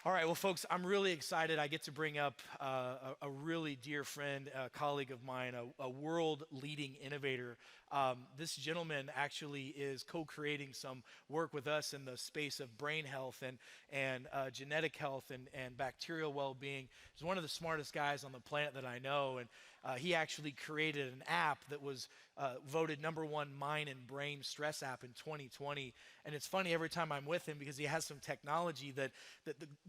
All right, well, folks, I'm really excited. I get to bring up a really dear friend, a colleague of mine, a world-leading innovator. This gentleman actually is co-creating some work with us in the space of brain health and genetic health and bacterial well-being. He's one of the smartest guys on the planet that I know, and he actually created an app that was voted #1 mind and brain stress app in 2020. And it's funny every time I'm with him because he has some technology that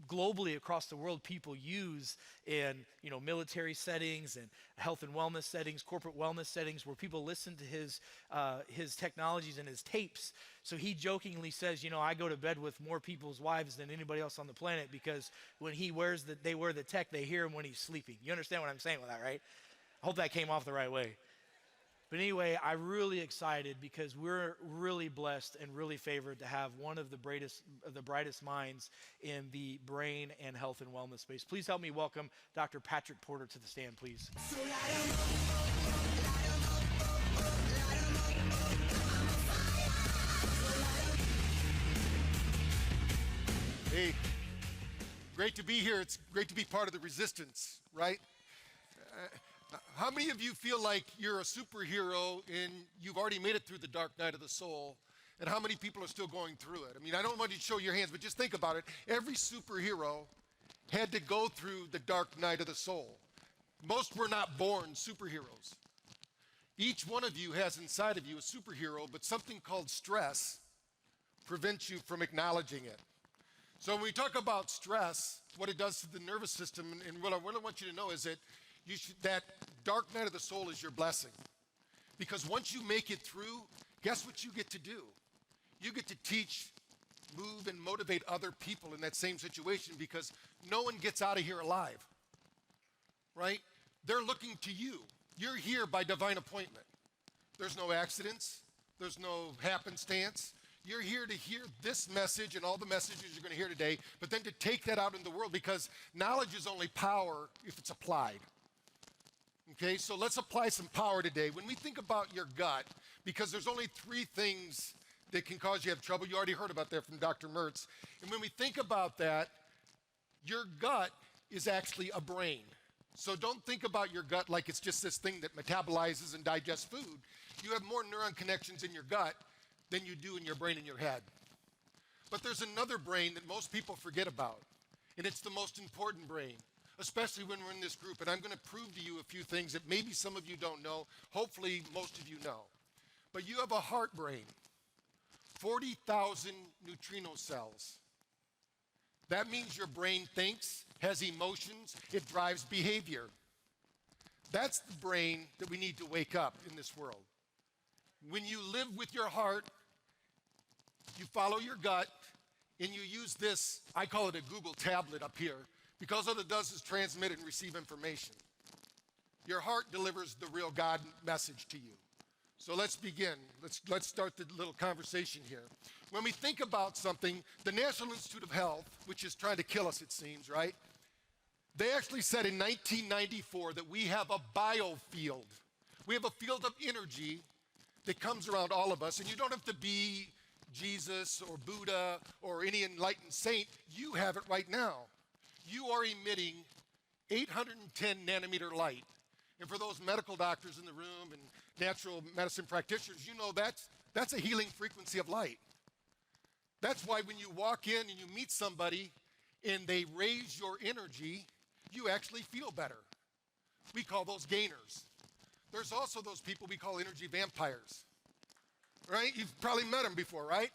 globally across the world people use in military settings and health and wellness settings, corporate wellness settings, where people listen to his technologies and his tapes. So he jokingly says, I go to bed with more people's wives than anybody else on the planet because when they wear the tech, they hear him when he's sleeping. You understand what I'm saying with that, right? I hope that came off the right way. But anyway, I'm really excited because we're really blessed and really favored to have one of the brightest minds in the brain and health and wellness space. Please help me welcome Dr. Patrick Porter to the stand, please. Hey, great to be here. It's great to be part of the resistance, right? How many of you feel like you're a superhero and you've already made it through the dark night of the soul? And how many people are still going through it? I mean, I don't want you to show your hands, but just think about it. Every superhero had to go through the dark night of the soul. Most were not born superheroes. Each one of you has inside of you a superhero, but something called stress prevents you from acknowledging it. So when we talk about stress, what it does to the nervous system, and what I really want you to know is that that dark night of the soul is your blessing. Because once you make it through, guess what you get to do? You get to teach, move, and motivate other people in that same situation because no one gets out of here alive, right? They're looking to you. You're here by divine appointment. There's no accidents. There's no happenstance. You're here to hear this message and all the messages you're going to hear today, but then to take that out in the world because knowledge is only power if it's applied. Okay, so let's apply some power today. When we think about your gut, because there's only 3 things that can cause you to have trouble. You already heard about that from Dr. Mertz. And when we think about that, your gut is actually a brain. So don't think about your gut like it's just this thing that metabolizes and digests food. You have more neuron connections in your gut than you do in your brain and your head. But there's another brain that most people forget about, and it's the most important brain, especially when we're in this group. And I'm going to prove to you a few things that maybe some of you don't know. Hopefully, most of you know. But you have a heart brain, 40,000 neutrino cells. That means your brain thinks, has emotions, it drives behavior. That's the brain that we need to wake up in this world. When you live with your heart, you follow your gut, and you use this, I call it a Google tablet up here, because all it does is transmit and receive information. Your heart delivers the real God message to you. So let's begin. Let's start the little conversation here. When we think about something, the National Institute of Health, which is trying to kill us, it seems, right? They actually said in 1994 that we have a biofield. We have a field of energy that comes around all of us, and you don't have to be Jesus or Buddha or any enlightened saint. You have it right now. You are emitting 810 nanometer light. And for those medical doctors in the room and natural medicine practitioners, you know that's a healing frequency of light. That's why when you walk in and you meet somebody and they raise your energy, you actually feel better. We call those gainers. There's also those people we call energy vampires, right? You've probably met them before, right?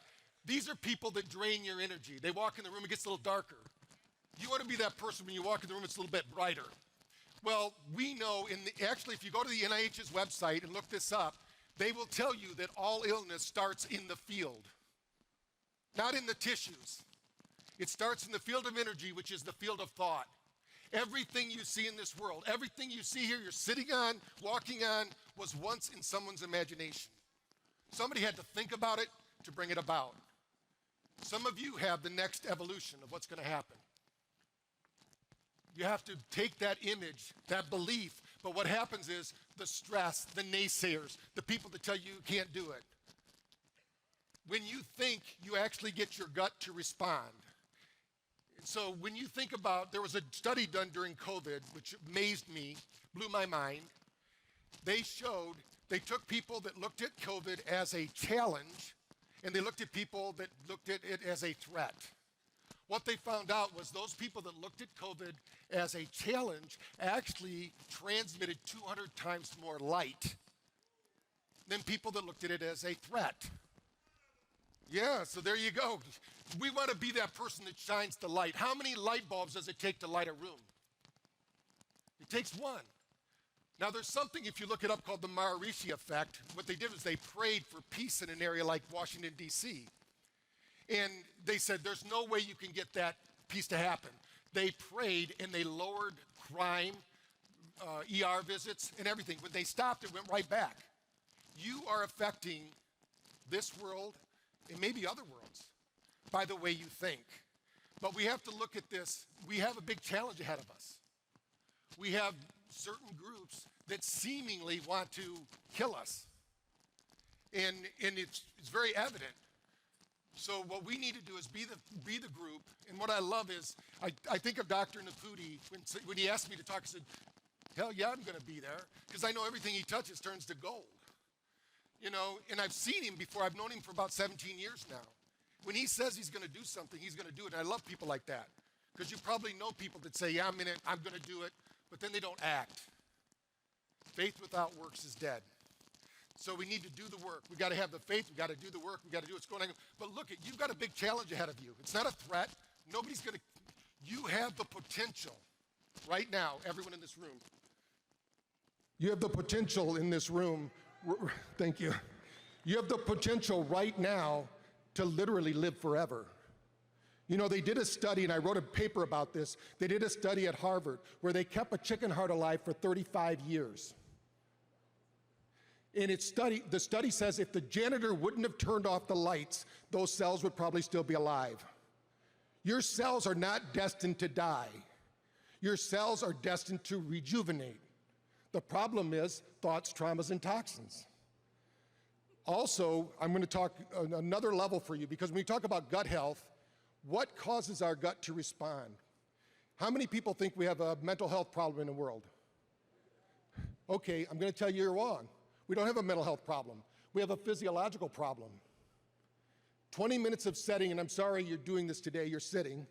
These are people that drain your energy. They walk in the room, it gets a little darker. You want to be that person when you walk in the room, it's a little bit brighter. Well, we know, actually, if you go to the NIH's website and look this up, they will tell you that all illness starts in the field, not in the tissues. It starts in the field of energy, which is the field of thought. Everything you see in this world, everything you see here, you're sitting on, walking on, was once in someone's imagination. Somebody had to think about it to bring it about. Some of you have the next evolution of what's going to happen. You have to take that image, that belief, but what happens is the stress, the naysayers, the people that tell you you can't do it. When you think, you actually get your gut to respond. So when you think about, there was a study done during COVID, which amazed me, blew my mind. They took people that looked at COVID as a challenge, and they looked at people that looked at it as a threat. What they found out was those people that looked at COVID as a challenge actually transmitted 200 times more light than people that looked at it as a threat. Yeah, so there you go. We want to be that person that shines the light. How many light bulbs does it take to light a room? It takes one. Now there's something, if you look it up, called the Maharishi effect. What they did was they prayed for peace in an area like Washington, D.C. And they said, there's no way you can get that peace to happen. They prayed and they lowered crime, ER visits, and everything. When they stopped, it went right back. You are affecting this world and maybe other worlds by the way you think. But we have to look at this. We have a big challenge ahead of us. We have certain groups that seemingly want to kill us. And it's very evident. So what we need to do is be the group. And what I love is, I think of Dr. Naputi, when he asked me to talk, I said, hell yeah, I'm gonna be there, because I know everything he touches turns to gold. You know, and I've seen him before. I've known him for about 17 years now. When he says he's gonna do something, he's gonna do it. And I love people like that, because you probably know people that say, yeah, I'm in it, I'm gonna do it, but then they don't act. Faith without works is dead. So we need to do the work. We got to have the faith. We got to do the work. We got to do what's going on. But look, you've got a big challenge ahead of you. It's not a threat. Nobody's going to. You have the potential right now, everyone in this room. You have the potential in this room. Thank you. You have the potential right now to literally live forever. You know, they did a study, and I wrote a paper about this. They did a study at Harvard where they kept a chicken heart alive for 35 years. And the study says if the janitor wouldn't have turned off the lights, those cells would probably still be alive. Your cells are not destined to die. Your cells are destined to rejuvenate. The problem is thoughts, traumas, and toxins. Also, I'm going to talk another level for you, because when we talk about gut health, what causes our gut to respond? How many people think we have a mental health problem in the world? Okay, I'm going to tell you you're wrong. We don't have a mental health problem. We have a physiological problem. 20 minutes of setting, and I'm sorry you're doing this today, you're sitting.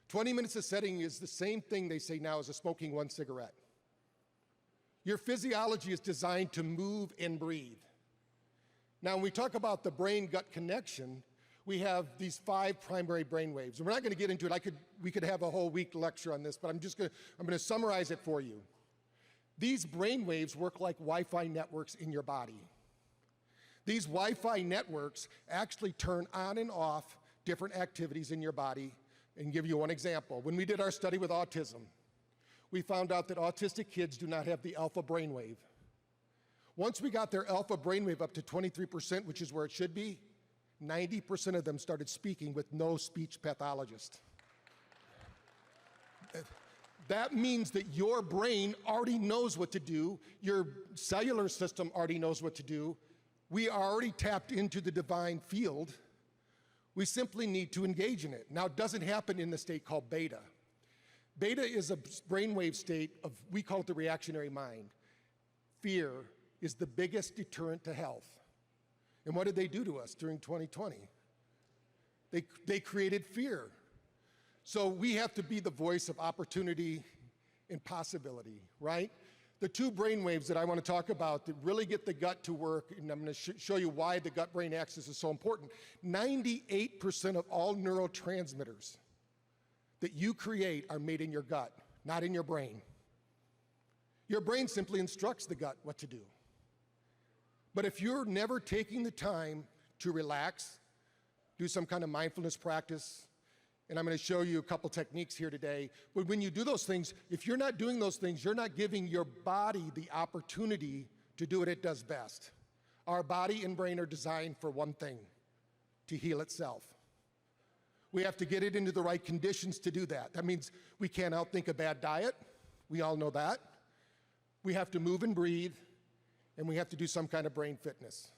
20 minutes of setting is the same thing they say now as a smoking one cigarette. Your physiology is designed to move and breathe. Now, when we talk about the brain-gut connection, we have these 5 primary brain waves. And we're not going to get into it. We could have a whole week lecture on this, but I'm going to summarize it for you. These brain waves work like Wi-Fi networks in your body. These Wi-Fi networks actually turn on and off different activities in your body. And give you one example. When we did our study with autism, we found out that autistic kids do not have the alpha brainwave. Once we got their alpha brainwave up to 23%, which is where it should be, 90% of them started speaking with no speech pathologist. That means that your brain already knows what to do. Your cellular system already knows what to do. We are already tapped into the divine field. We simply need to engage in it. Now, it doesn't happen in the state called beta. Beta is a brainwave state of, we call it the reactionary mind. Fear is the biggest deterrent to health. And what did they do to us during 2020? They created fear. So we have to be the voice of opportunity and possibility, right? The 2 brain waves that I want to talk about that really get the gut to work, and I'm going to show you why the gut-brain axis is so important. 98% of all neurotransmitters that you create are made in your gut, not in your brain. Your brain simply instructs the gut what to do. But if you're never taking the time to relax, do some kind of mindfulness practice, and I'm going to show you a couple techniques here today. But when you do those things, if you're not doing those things, you're not giving your body the opportunity to do what it does best. Our body and brain are designed for one thing, to heal itself. We have to get it into the right conditions to do that. That means we can't outthink a bad diet. We all know that. We have to move and breathe, and we have to do some kind of brain fitness.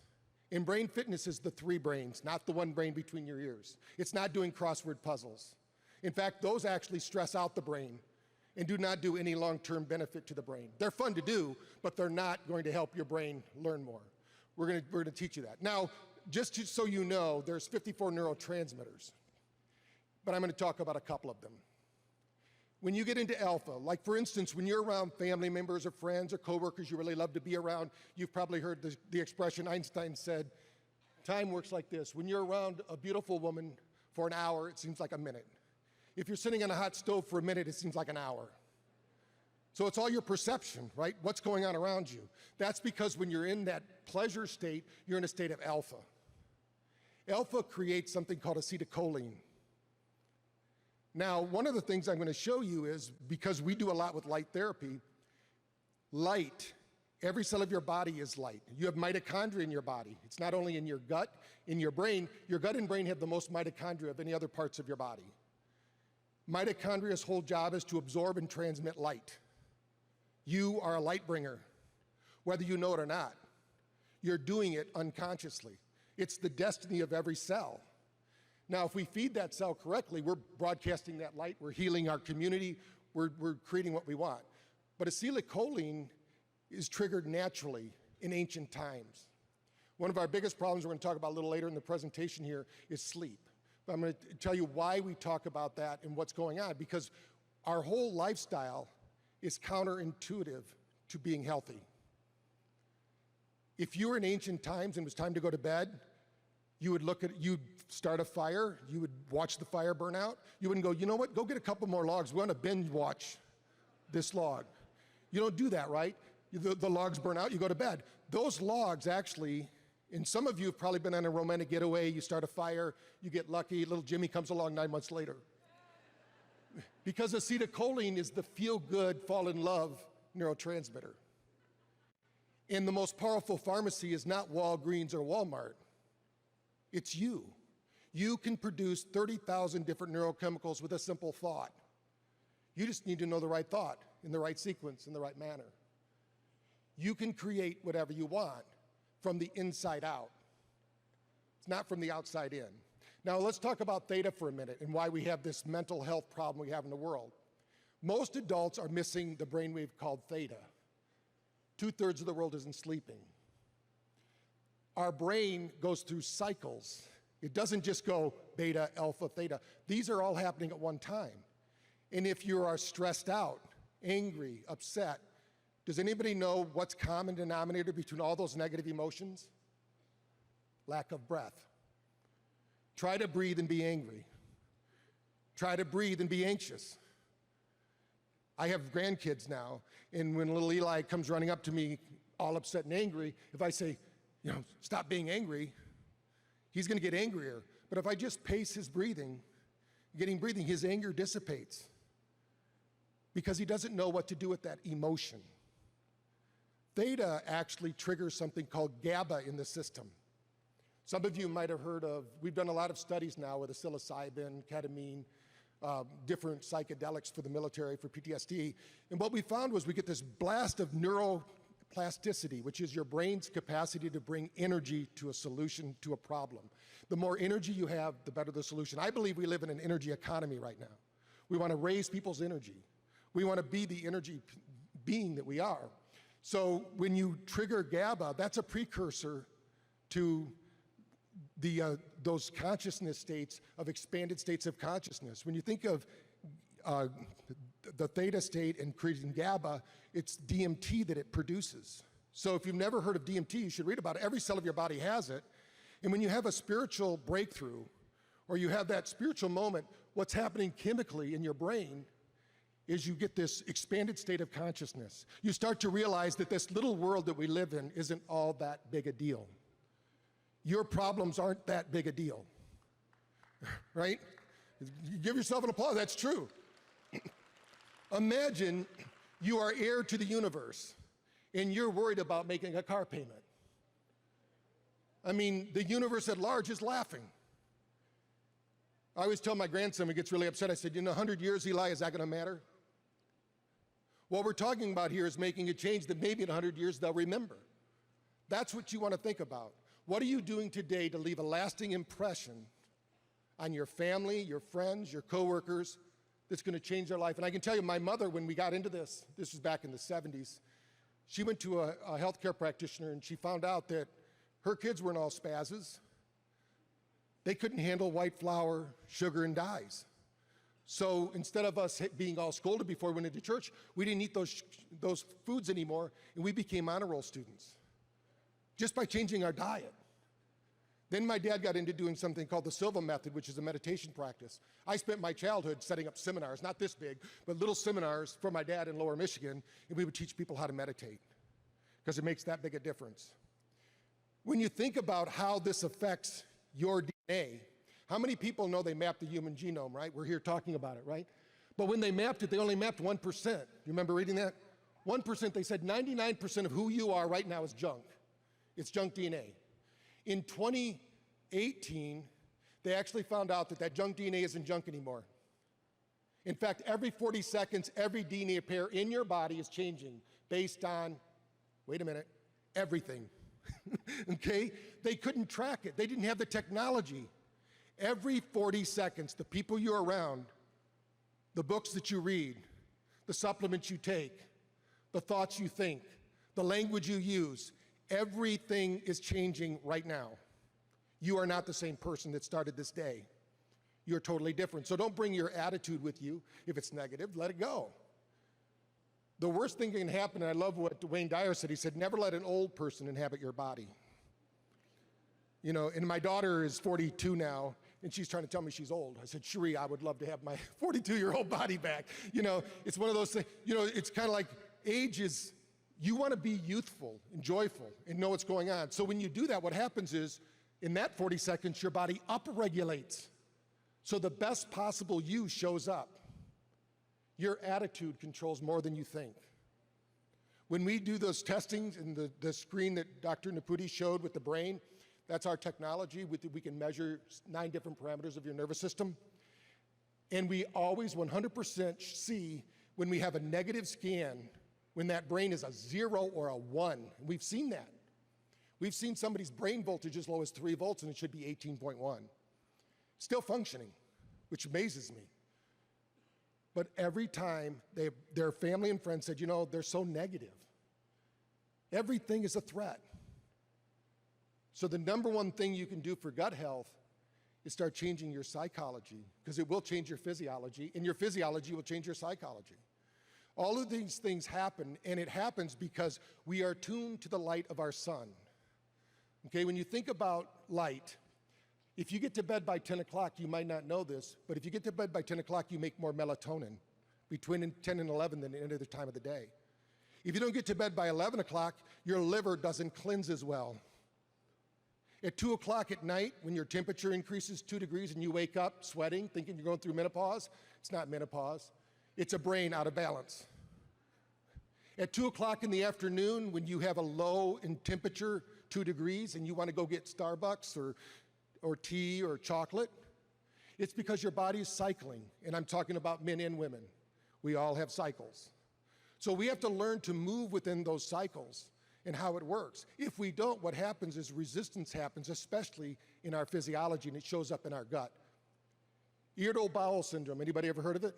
And brain fitness is the 3 brains, not the 1 brain between your ears. It's not doing crossword puzzles. In fact, those actually stress out the brain and do not do any long-term benefit to the brain. They're fun to do, but they're not going to help your brain learn more. We're gonna teach you that. Now, so you know, there's 54 neurotransmitters, but I'm gonna talk about a couple of them. When you get into alpha, like for instance, when you're around family members or friends or coworkers you really love to be around, you've probably heard the expression Einstein said, time works like this. When you're around a beautiful woman for an hour, it seems like a minute. If you're sitting on a hot stove for a minute, it seems like an hour. So it's all your perception, right? What's going on around you. That's because when you're in that pleasure state, you're in a state of alpha. Alpha creates something called acetylcholine. Now, one of the things I'm going to show you is, because we do a lot with light therapy, light, every cell of your body is light. You have mitochondria in your body. It's not only in your gut, in your brain. Your gut and brain have the most mitochondria of any other parts of your body. Mitochondria's whole job is to absorb and transmit light. You are a light bringer, whether you know it or not. You're doing it unconsciously. It's the destiny of every cell. Now, if we feed that cell correctly, we're broadcasting that light, we're healing our community, we're creating what we want. But acetylcholine is triggered naturally in ancient times. One of our biggest problems we're going to talk about a little later in the presentation here is sleep. But I'm going to tell you why we talk about that and what's going on, because our whole lifestyle is counterintuitive to being healthy. If you were in ancient times and it was time to go to bed, you'd start a fire, you would watch the fire burn out. You wouldn't go, you know what, go get a couple more logs. We want to binge watch this log. You don't do that, right? The logs burn out, you go to bed. Those logs actually, and some of you have probably been on a romantic getaway, you start a fire, you get lucky, little Jimmy comes along 9 months later. Because acetylcholine is the feel-good, fall-in-love neurotransmitter. And the most powerful pharmacy is not Walgreens or Walmart. It's you. You can produce 30,000 different neurochemicals with a simple thought. You just need to know the right thought in the right sequence, in the right manner. You can create whatever you want from the inside out. It's not from the outside in. Now let's talk about theta for a minute and why we have this mental health problem we have in the world. Most adults are missing the brainwave called theta. 2/3 of the world isn't sleeping. Our brain goes through cycles. It doesn't just go beta, alpha, theta. These are all happening at one time. And if you are stressed out, angry, upset, does anybody know what's common denominator between all those negative emotions? Lack of breath. Try to breathe and be angry. Try to breathe and be anxious. I have grandkids now, and when little Eli comes running up to me all upset and angry, if I say, stop being angry, he's going to get angrier. But if I just pace his breathing, his anger dissipates because he doesn't know what to do with that emotion. Theta actually triggers something called GABA in the system. Some of you might have heard of, we've done a lot of studies now with psilocybin, ketamine, different psychedelics for the military, for PTSD. And what we found was we get this blast of neuroplasticity, which is your brain's capacity to bring energy to a solution to a problem. The more energy you have, the better the solution. I believe we live in an energy economy right now. We want to raise people's energy. We want to be the energy being that we are. So when you trigger GABA, that's a precursor to those consciousness states of expanded states of consciousness. When you think of the theta state and creating GABA, it's DMT that it produces. So if you've never heard of DMT, you should read about it. Every cell of your body has it. And when you have a spiritual breakthrough, or you have that spiritual moment, what's happening chemically in your brain is you get this expanded state of consciousness. You start to realize that this little world that we live in isn't all that big a deal. Your problems aren't that big a deal, right? Give yourself an applause, that's true. Imagine you are heir to the universe and you're worried about making a car payment. I mean, the universe at large is laughing. I always tell my grandson when he gets really upset, I said, 100 years, Eli, is that gonna matter? What we're talking about here is making a change that maybe in 100 years they'll remember. That's what you wanna think about. What are you doing today to leave a lasting impression on your family, your friends, your coworkers, that's going to change their life. And I can tell you, my mother, when we got into this was back in the 70s, she went to a healthcare practitioner and she found out that her kids weren't all spazzes. They couldn't handle white flour, sugar, and dyes. So instead of us being all scolded before we went into church, we didn't eat those foods anymore, and we became honor roll students just by changing our diet. Then my dad got into doing something called the Silva method, which is a meditation practice. I spent my childhood setting up seminars, not this big, but little seminars for my dad in Lower Michigan, and we would teach people how to meditate because it makes that big a difference. When you think about how this affects your DNA, how many people know they mapped the human genome, right? We're here talking about it, right? But when they mapped it, they only mapped 1%. You remember reading that? 1%, they said 99% of who you are right now is junk. It's junk DNA. In 2018, they actually found out that junk DNA isn't junk anymore. In fact, every 40 seconds, every DNA pair in your body is changing based on, wait a minute, everything. Okay? They couldn't track it. They didn't have the technology. Every 40 seconds, the people you're around, the books that you read, the supplements you take, the thoughts you think, the language you use, everything is changing right now. You are not the same person that started this day. You're totally different. So don't bring your attitude with you. If it's negative, let it go. The worst thing that can happen, and I love what Wayne Dyer said, he said, never let an old person inhabit your body. You know, and my daughter is 42 now, and she's trying to tell me she's old. I said, Cherie, I would love to have my 42-year-old body back. You know, it's one of those things, you know, it's kind of like age is, you want to be youthful and joyful and know what's going on. So when you do that, what happens is, in that 40 seconds, your body upregulates. So the best possible you shows up. Your attitude controls more than you think. When we do those testings in the screen that Dr. Naputi showed with the brain, that's our technology. We can measure 9 different parameters of your nervous system. And we always 100% see when we have a negative scan, when that brain is a 0 or a 1. And we've seen that. We've seen somebody's brain voltage as low as 3 volts and it should be 18.1. Still functioning, which amazes me. But every time their family and friends said, you know, they're so negative. Everything is a threat. So the number one thing you can do for gut health is start changing your psychology, because it will change your physiology, and your physiology will change your psychology. All of these things happen, and it happens because we are tuned to the light of our sun. Okay, when you think about light, if you get to bed by 10 o'clock, you might not know this, but if you get to bed by 10 o'clock, you make more melatonin between 10 and 11 than any other time of the day. If you don't get to bed by 11 o'clock, your liver doesn't cleanse as well. At 2 o'clock at night, when your temperature increases 2 degrees and you wake up sweating, thinking you're going through menopause, it's not menopause. It's a brain out of balance. At 2 o'clock in the afternoon, when you have a low in temperature, 2 degrees, and you want to go get Starbucks or tea or chocolate, it's because your body is cycling, and I'm talking about men and women. We all have cycles. So we have to learn to move within those cycles and how it works. If we don't, what happens is resistance happens, especially in our physiology, and it shows up in our gut. Irritable bowel syndrome, anybody ever heard of it?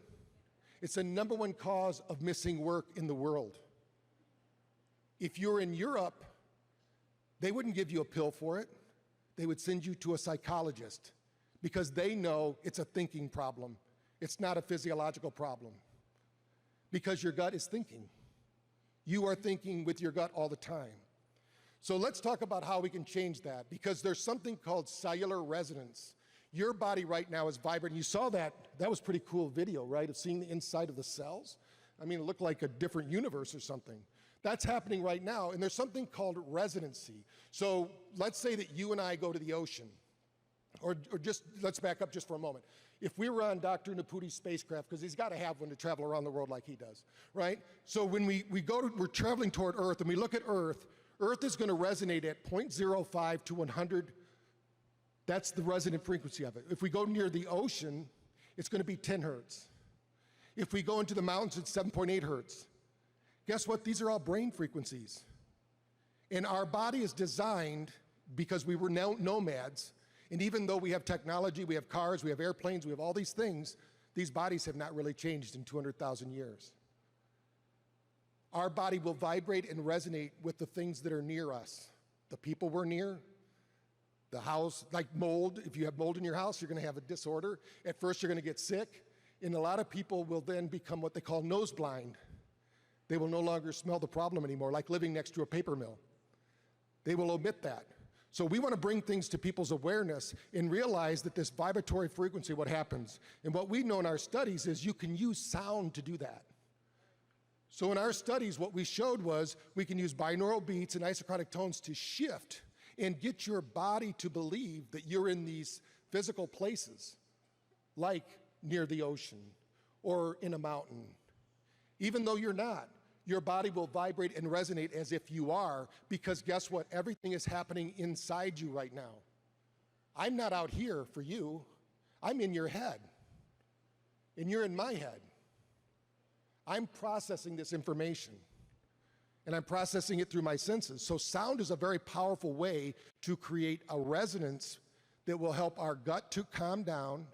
It's the #1 cause of missing work in the world. If you're in Europe, they wouldn't give you a pill for it. They would send you to a psychologist because they know it's a thinking problem. It's not a physiological problem because your gut is thinking. You are thinking with your gut all the time. So let's talk about how we can change that, because there's something called cellular resonance. Your body right now is vibrant. You saw that. That was pretty cool video, right, of seeing the inside of the cells. I mean, it looked like a different universe or something. That's happening right now, and there's something called resonancy. So let's say that you and I go to the ocean, or just, let's back up just for a moment. If we were on Dr. Naputi's spacecraft, because he's got to have one to travel around the world like he does, right? So when we're traveling toward Earth, and we look at Earth, Earth is going to resonate at 0.05 to 100. That's the resonant frequency of it. If we go near the ocean, it's going to be 10 hertz. If we go into the mountains, it's 7.8 hertz. Guess what? These are all brain frequencies. And our body is designed, because we were nomads, And even though we have technology, we have cars, we have airplanes, we have all these things, these bodies have not really changed in 200,000 years. Our body will vibrate and resonate with the things that are near us. The people we're near, the house, like mold. If you have mold in your house, you're going to have a disorder. At first, you're going to get sick. And a lot of people will then become what they call nose blind. They will no longer smell the problem anymore, like living next to a paper mill. They will omit that. So we want to bring things to people's awareness and realize that this vibratory frequency, what happens. And what we know in our studies is you can use sound to do that. So in our studies, what we showed was we can use binaural beats and isochronic tones to shift and get your body to believe that you're in these physical places, like near the ocean or in a mountain. Even though you're not, your body will vibrate and resonate as if you are, because guess what? Everything is happening inside you right now. I'm not out here for you. I'm in your head, and you're in my head. I'm processing this information, and I'm processing it through my senses. So sound is a very powerful way to create a resonance that will help our gut to calm down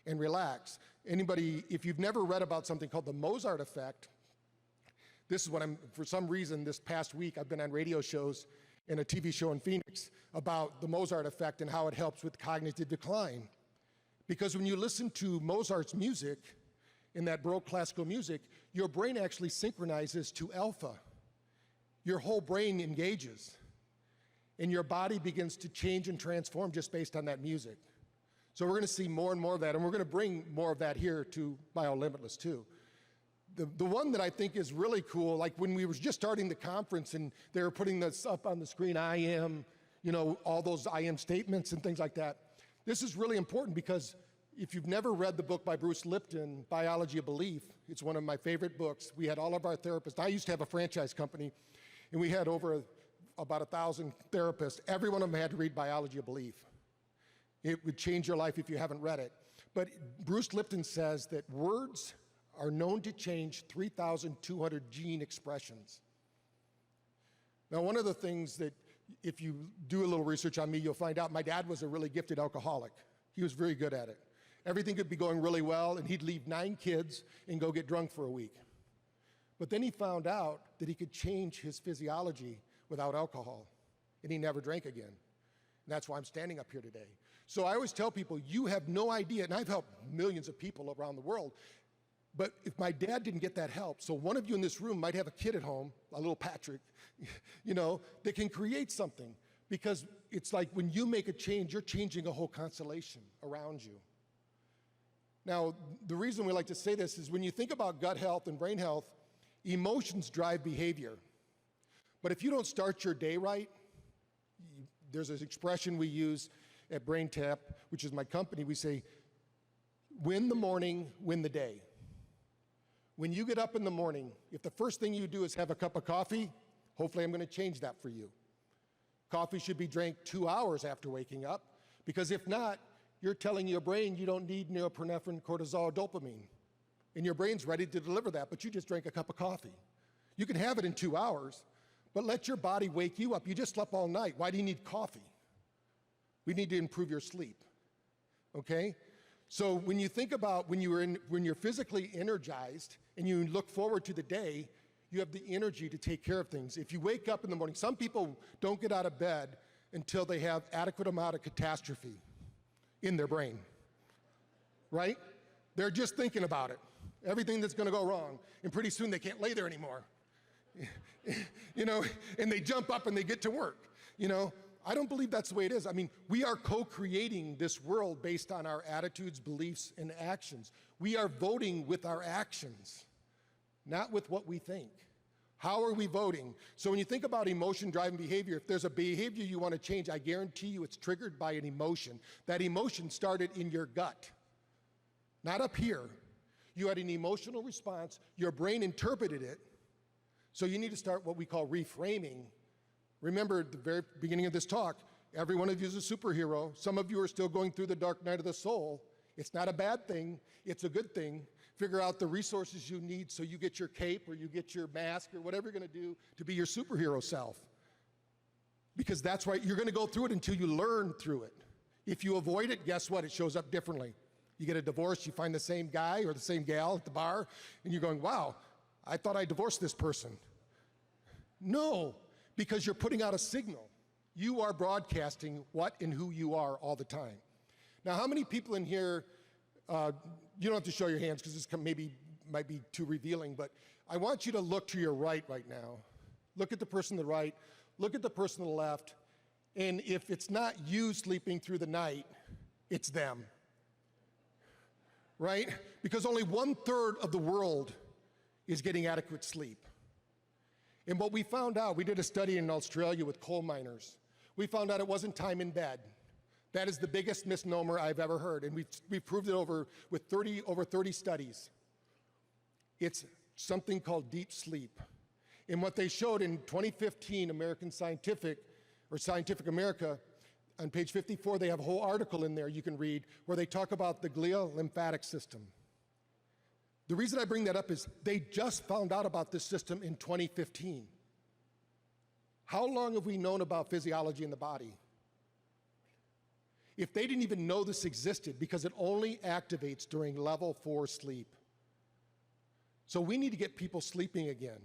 and relax. Anybody, if you've never read about something called the Mozart effect, this is what for some reason, this past week, I've been on radio shows and a TV show in Phoenix about the Mozart effect and how it helps with cognitive decline. Because when you listen to Mozart's music, in that Baroque classical music, your brain actually synchronizes to alpha. Your whole brain engages, and your body begins to change and transform just based on that music. So we're going to see more and more of that, and we're going to bring more of that here to BioLimitless too. The one that I think is really cool, like when we were just starting the conference and they were putting this up on the screen, I am, all those I am statements and things like that. This is really important because if you've never read the book by Bruce Lipton, Biology of Belief, it's one of my favorite books. We had all of our therapists. I used to have a franchise company, and we had about 1,000 therapists. Every one of them had to read Biology of Belief. It would change your life if you haven't read it. But Bruce Lipton says that words are known to change 3,200 gene expressions. Now, one of the things that if you do a little research on me, you'll find out my dad was a really gifted alcoholic. He was very good at it. Everything could be going really well, and he'd leave 9 kids and go get drunk for a week. But then he found out that he could change his physiology without alcohol, and he never drank again. And that's why I'm standing up here today. So I always tell people, you have no idea, and I've helped millions of people around the world, but if my dad didn't get that help, so one of you in this room might have a kid at home, a little Patrick, that can create something. Because it's like when you make a change, you're changing a whole constellation around you. Now, the reason we like to say this is when you think about gut health and brain health, emotions drive behavior. But if you don't start your day right, there's this expression we use at BrainTap, which is my company. We say, win the morning, win the day. When you get up in the morning, if the first thing you do is have a cup of coffee, hopefully I'm going to change that for you. Coffee should be drank 2 hours after waking up, because if not, you're telling your brain you don't need norepinephrine, cortisol, dopamine. And your brain's ready to deliver that, but you just drank a cup of coffee. You can have it in 2 hours, but let your body wake you up. You just slept all night. Why do you need coffee? We need to improve your sleep, okay? So when you think about when you're physically energized and you look forward to the day, you have the energy to take care of things. If you wake up in the morning, some people don't get out of bed until they have adequate amount of catastrophe in their brain, right? They're just thinking about it, everything that's gonna go wrong, and pretty soon they can't lay there anymore. And they jump up and they get to work, I don't believe that's the way it is. I mean, we are co-creating this world based on our attitudes, beliefs, and actions. We are voting with our actions, not with what we think. How are we voting? So when you think about emotion-driven behavior, if there's a behavior you want to change, I guarantee you it's triggered by an emotion. That emotion started in your gut, not up here. You had an emotional response, your brain interpreted it, so you need to start what we call reframing. Remember, at the very beginning of this talk, every one of you is a superhero. Some of you are still going through the dark night of the soul. It's not a bad thing, it's a good thing. Figure out the resources you need so you get your cape or you get your mask or whatever you're gonna do to be your superhero self. Because that's right, you're gonna go through it until you learn through it. If you avoid it, guess what? It shows up differently. You get a divorce, you find the same guy or the same gal at the bar, and you're going, wow, I thought I divorced this person. No, because you're putting out a signal. You are broadcasting what and who you are all the time. Now, how many people in here, you don't have to show your hands because this might be too revealing, but I want you to look to your right now. Look at the person to the right, look at the person to the left, and if it's not you sleeping through the night, it's them, right? Because only 1/3 of the world is getting adequate sleep. And what we found out, we did a study in Australia with coal miners. We found out it wasn't time in bed. That is the biggest misnomer I've ever heard, and we've proved it over 30 studies. It's something called deep sleep. And what they showed in 2015, Scientific America, on page 54, they have a whole article in there you can read where they talk about the glial lymphatic system. The reason I bring that up is they just found out about this system in 2015. How long have we known about physiology in the body? If they didn't even know this existed, because it only activates during level 4 sleep. So we need to get people sleeping again.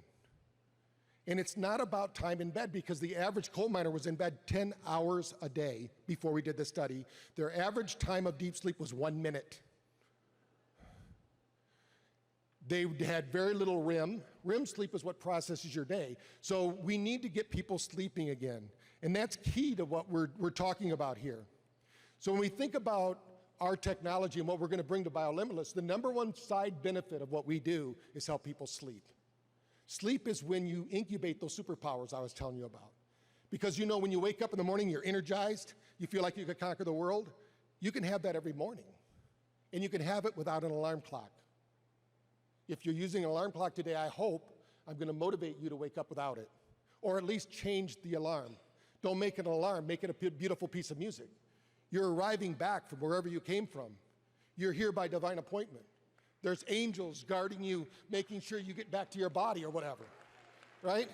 And it's not about time in bed, because the average coal miner was in bed 10 hours a day before we did the study. Their average time of deep sleep was 1 minute. They had very little REM. REM sleep is what processes your day. So we need to get people sleeping again. And that's key to what we're talking about here. So when we think about our technology and what we're going to bring to BioLimitless, the number one side benefit of what we do is help people sleep. Sleep is when you incubate those superpowers I was telling you about. Because you know, when you wake up in the morning, you're energized, you feel like you could conquer the world. You can have that every morning. And you can have it without an alarm clock. If you're using an alarm clock today, I hope I'm going to motivate you to wake up without it. Or at least change the alarm. Don't make it an alarm, make it a beautiful piece of music. You're arriving back from wherever you came from. You're here by divine appointment. There's angels guarding you, making sure you get back to your body or whatever, right?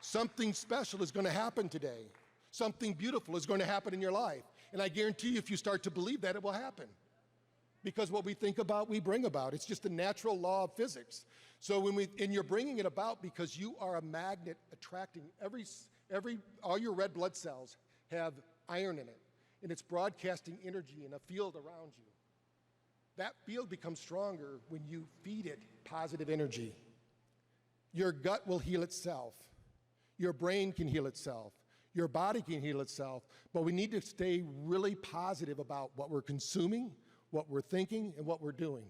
Something special is going to happen today. Something beautiful is going to happen in your life. And I guarantee you, if you start to believe that, it will happen. Because what we think about, we bring about. It's just a natural law of physics. So and you're bringing it about because you are a magnet attracting all your red blood cells have iron in it. And it's broadcasting energy in a field around you. That field becomes stronger when you feed it positive energy. Your gut will heal itself. Your brain can heal itself. Your body can heal itself. But we need to stay really positive about what we're consuming, what we're thinking, and what we're doing.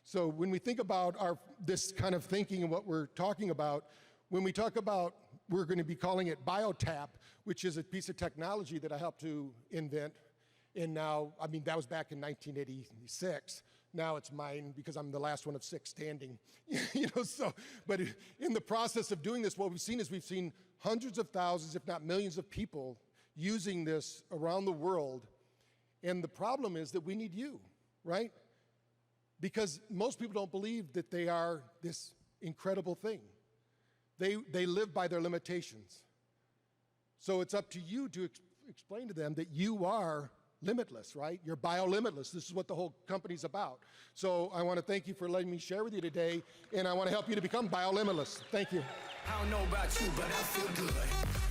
So when we think about this kind of thinking and what we're talking about, when we talk about, we're going to be calling it BioTap, which is a piece of technology that I helped to invent. And now, I mean, that was back in 1986. Now it's mine because I'm the last one of 6 standing. But in the process of doing this, what we've seen hundreds of thousands, if not millions of people using this around the world. And the problem is that we need you, right? Because most people don't believe that they are this incredible thing. They live by their limitations. So it's up to you to explain to them that you are limitless, right? You're BioLimitless. This is what the whole company's about. So I want to thank you for letting me share with you today, and I want to help you to become BioLimitless. Thank you. I don't know about you, but I feel good.